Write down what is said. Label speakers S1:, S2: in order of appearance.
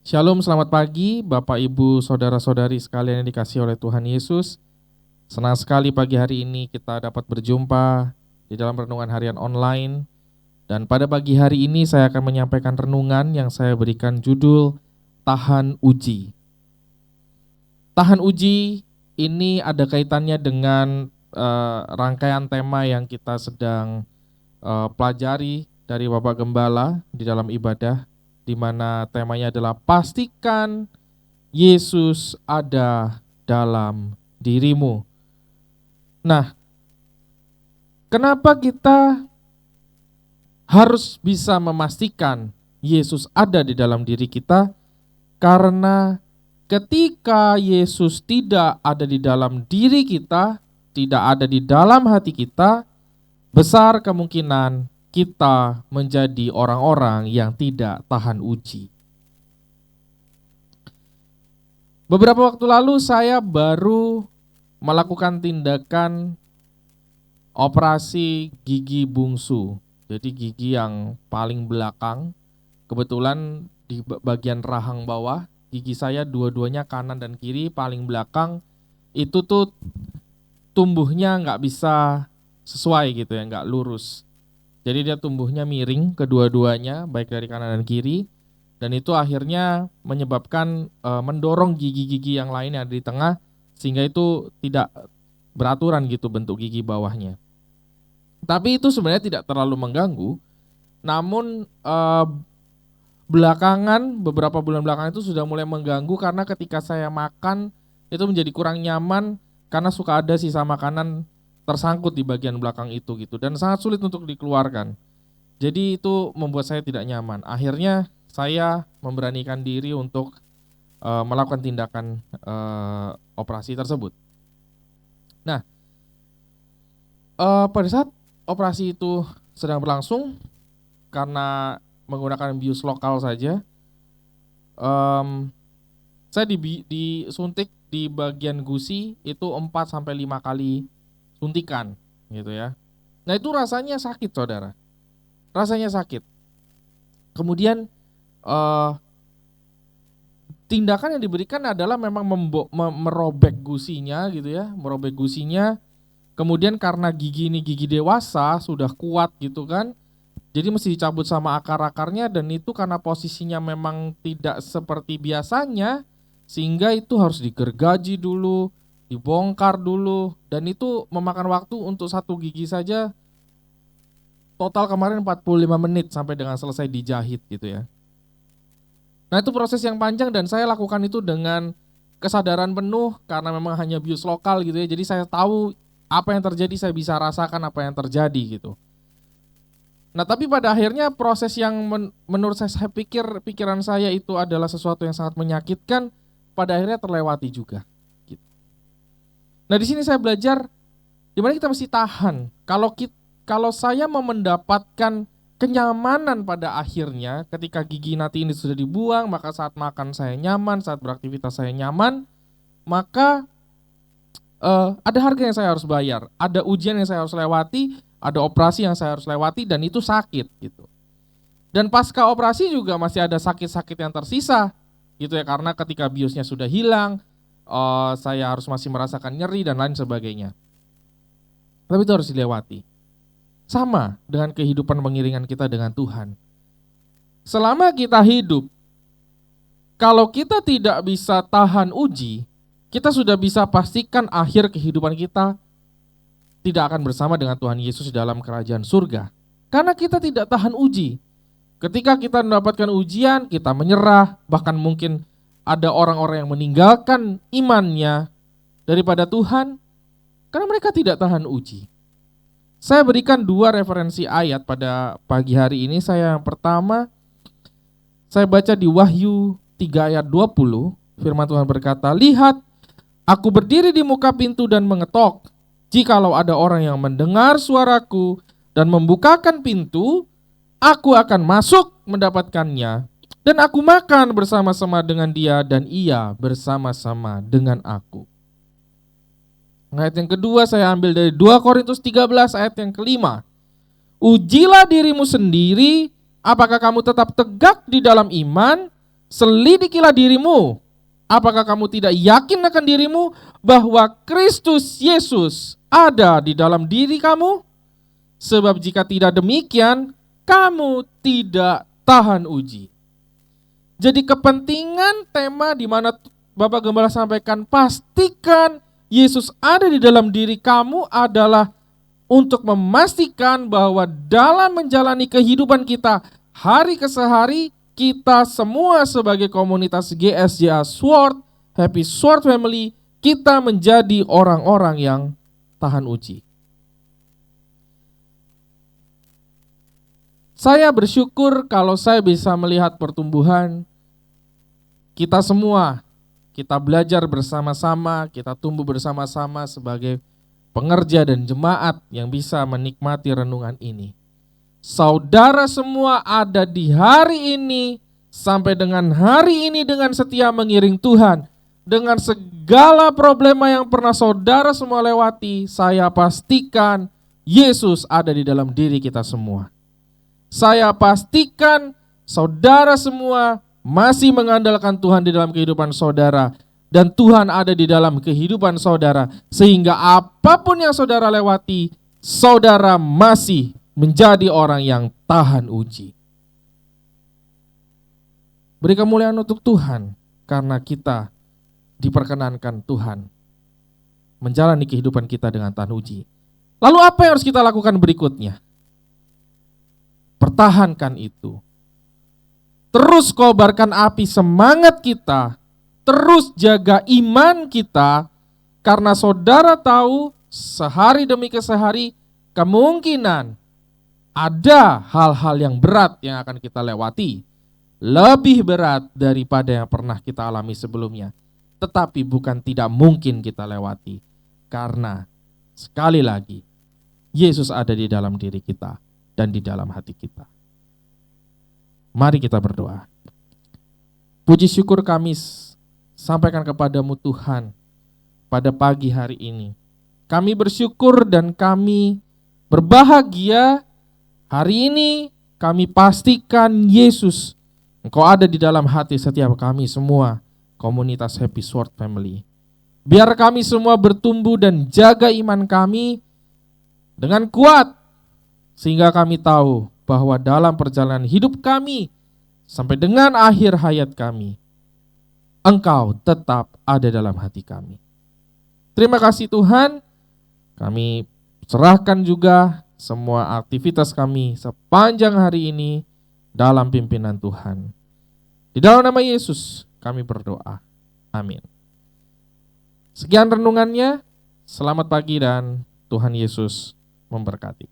S1: Shalom, selamat pagi Bapak Ibu Saudara-saudari sekalian yang dikasihi oleh Tuhan Yesus. Senang sekali pagi hari ini kita dapat berjumpa di dalam renungan harian online. Dan pada pagi hari ini saya akan menyampaikan renungan yang saya berikan judul Tahan Uji. Tahan uji ini ada kaitannya dengan rangkaian tema yang kita sedang pelajari dari Bapak Gembala di dalam ibadah, di mana temanya adalah pastikan Yesus ada dalam dirimu. Nah, kenapa kita harus bisa memastikan Yesus ada di dalam diri kita? Karena ketika Yesus tidak ada di dalam diri kita, tidak ada di dalam hati kita, besar kemungkinan kita menjadi orang-orang yang tidak tahan uji. Beberapa waktu lalu saya baru melakukan tindakan operasi gigi bungsu. Jadi gigi yang paling belakang, kebetulan di bagian rahang bawah, gigi saya dua-duanya kanan dan kiri paling belakang itu tuh tumbuhnya nggak bisa sesuai gitu ya, nggak lurus. Jadi dia tumbuhnya miring kedua-duanya, baik dari kanan dan kiri, dan itu akhirnya menyebabkan mendorong gigi-gigi yang lain yang ada di tengah, sehingga itu tidak beraturan gitu bentuk gigi bawahnya. Tapi itu sebenarnya tidak terlalu mengganggu, namun beberapa bulan belakangan itu sudah mulai mengganggu karena ketika saya makan itu menjadi kurang nyaman karena suka ada sisa makanan tersangkut di bagian belakang itu gitu, dan sangat sulit untuk dikeluarkan. Jadi itu membuat saya tidak nyaman. Akhirnya saya memberanikan diri untuk melakukan tindakan operasi tersebut. Nah, pada saat operasi itu sedang berlangsung, karena menggunakan bius lokal saja, saya disuntik di bagian gusi itu 4-5 kali suntikan gitu ya. Nah itu rasanya sakit saudara, rasanya sakit. Kemudian tindakan yang diberikan adalah memang merobek gusinya gitu ya, merobek gusinya. Kemudian karena gigi ini gigi dewasa sudah kuat gitu kan, jadi mesti dicabut sama akar-akarnya, dan itu karena posisinya memang tidak seperti biasanya, sehingga itu harus digergaji dulu, dibongkar dulu, dan itu memakan waktu untuk satu gigi saja total kemarin 45 menit sampai dengan selesai dijahit gitu ya. Nah itu proses yang panjang dan saya lakukan itu dengan kesadaran penuh karena memang hanya bius lokal gitu ya. Jadi saya tahu apa yang terjadi, saya bisa rasakan apa yang terjadi gitu. Nah tapi pada akhirnya proses yang menurut saya pikir pikiran saya itu adalah sesuatu yang sangat menyakitkan, pada akhirnya terlewati juga. Gitu. Nah di sini saya belajar di mana kita mesti tahan. Kalau saya mau mendapatkan kenyamanan pada akhirnya ketika gigi nanti ini sudah dibuang, maka saat makan saya nyaman, saat beraktivitas saya nyaman, maka ada harga yang saya harus bayar, ada ujian yang saya harus lewati, ada operasi yang saya harus lewati, dan itu sakit gitu. Dan pasca operasi juga masih ada sakit-sakit yang tersisa gitu ya, karena ketika biusnya sudah hilang, saya harus masih merasakan nyeri dan lain sebagainya. Tapi itu harus dilewati. Sama dengan kehidupan pengiringan kita dengan Tuhan. Selama kita hidup, kalau kita tidak bisa tahan uji, kita sudah bisa pastikan akhir kehidupan kita tidak akan bersama dengan Tuhan Yesus dalam kerajaan surga. Karena kita tidak tahan uji. Ketika kita mendapatkan ujian, kita menyerah, bahkan mungkin ada orang-orang yang meninggalkan imannya daripada Tuhan karena mereka tidak tahan uji. Saya berikan 2 referensi ayat pada pagi hari ini. Yang pertama, saya baca di Wahyu 3 ayat 20, firman Tuhan berkata, "Lihat, aku berdiri di muka pintu dan mengetok. Jikalau ada orang yang mendengar suaraku dan membukakan pintu, aku akan masuk mendapatkannya, dan aku makan bersama-sama dengan dia dan ia bersama-sama dengan aku." Ayat yang kedua saya ambil dari 2 Korintus 13 ayat yang kelima. "Ujilah dirimu sendiri, apakah kamu tetap tegak di dalam iman? Selidikilah dirimu. Apakah kamu tidak yakin akan dirimu bahwa Kristus Yesus ada di dalam diri kamu? Sebab jika tidak demikian, kamu tidak tahan uji. Jadi kepentingan tema di mana Bapak Gembala sampaikan, pastikan Yesus ada di dalam diri kamu adalah untuk memastikan bahwa dalam menjalani kehidupan kita hari ke hari, kita semua sebagai komunitas GSJA Sword, Happy Sword Family, kita menjadi orang-orang yang tahan uji. Saya bersyukur kalau saya bisa melihat pertumbuhan kita semua. Kita belajar bersama-sama, kita tumbuh bersama-sama sebagai pengerja dan jemaat yang bisa menikmati renungan ini. Saudara semua ada di hari ini sampai dengan hari ini dengan setia mengiring Tuhan. Dengan segala problema yang pernah saudara semua lewati, saya pastikan Yesus ada di dalam diri kita semua. Saya pastikan saudara semua masih mengandalkan Tuhan di dalam kehidupan saudara. Dan Tuhan ada di dalam kehidupan saudara. Sehingga apapun yang saudara lewati, saudara masih menjadi orang yang tahan uji. Beri kemuliaan untuk Tuhan, karena kita diperkenankan Tuhan menjalani kehidupan kita dengan tahan uji. Lalu apa yang harus kita lakukan berikutnya? Pertahankan itu. Terus kobarkan api semangat kita, terus jaga iman kita, karena saudara tahu sehari demi sehari kemungkinan ada hal-hal yang berat yang akan kita lewati, lebih berat daripada yang pernah kita alami sebelumnya. Tetapi bukan tidak mungkin kita lewati, karena sekali lagi Yesus ada di dalam diri kita dan di dalam hati kita. Mari kita berdoa. Puji syukur kami sampaikan kepadamu Tuhan pada pagi hari ini. Kami bersyukur dan kami berbahagia. Hari ini kami pastikan Yesus, Engkau ada di dalam hati setiap kami semua, komunitas Happy Sword Family. Biar kami semua bertumbuh dan jaga iman kami dengan kuat, sehingga kami tahu bahwa dalam perjalanan hidup kami sampai dengan akhir hayat kami, Engkau tetap ada dalam hati kami. Terima kasih Tuhan, kami serahkan juga semua aktivitas kami sepanjang hari ini dalam pimpinan Tuhan. Di dalam nama Yesus kami berdoa. Amin. Sekian renungannya. Selamat pagi dan Tuhan Yesus memberkati.